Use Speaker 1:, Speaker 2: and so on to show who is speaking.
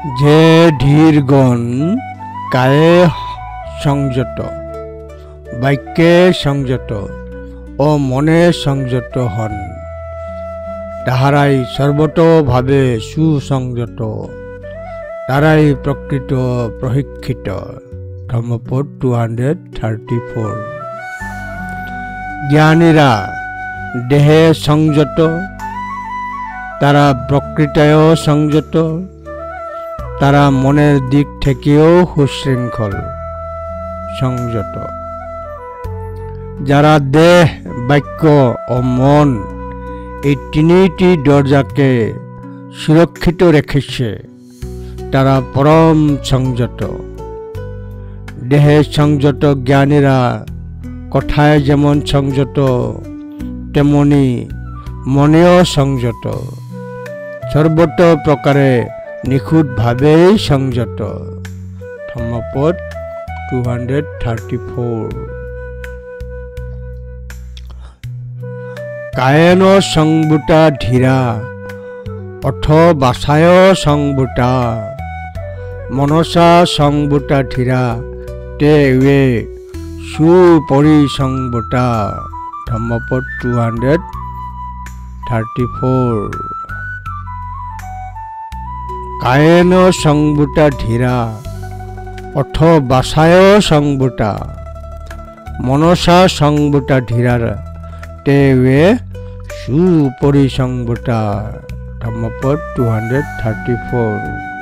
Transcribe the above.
Speaker 1: যে ধীরগণ কায়ে সংযত, বাক্যে সংযত ও মনে সংযত হন, তাহারাই সর্বতোভাবে সুসংযত, তারাই প্রকৃত প্রশিক্ষিত। ধর্মপদ 234। জ্ঞানীরা দেহে সংযত, তারা প্রকৃতও সংযত, তারা মনের দিক থেকেও সুশৃঙ্খল সংযত। যারা দেহ, বাক্য ও মন এই তিনটি দরজাকে সুরক্ষিত রেখেছে, তারা পরম সংযত। দেহে সংযত জ্ঞানীরা কথায় যেমন সংযত, তেমনি মনেও সংযত, সর্বত প্রকারে নিখুঁতভাবেই সংযত। ধম্মপদ 234। কায়েন সংবুটা ধীরা অথ বাসায় সংবুটা, মনসা সংবুটা ধীরা তে वे সুপরিসংবুটা। ধম্মপদ 234। কায়েন সংবুটা ধীরা অথ বাসায় সংবুটা, মনসা সংবুটা ধীরার তে वे সুপরিসংবুটা। ধম্মপদ 234।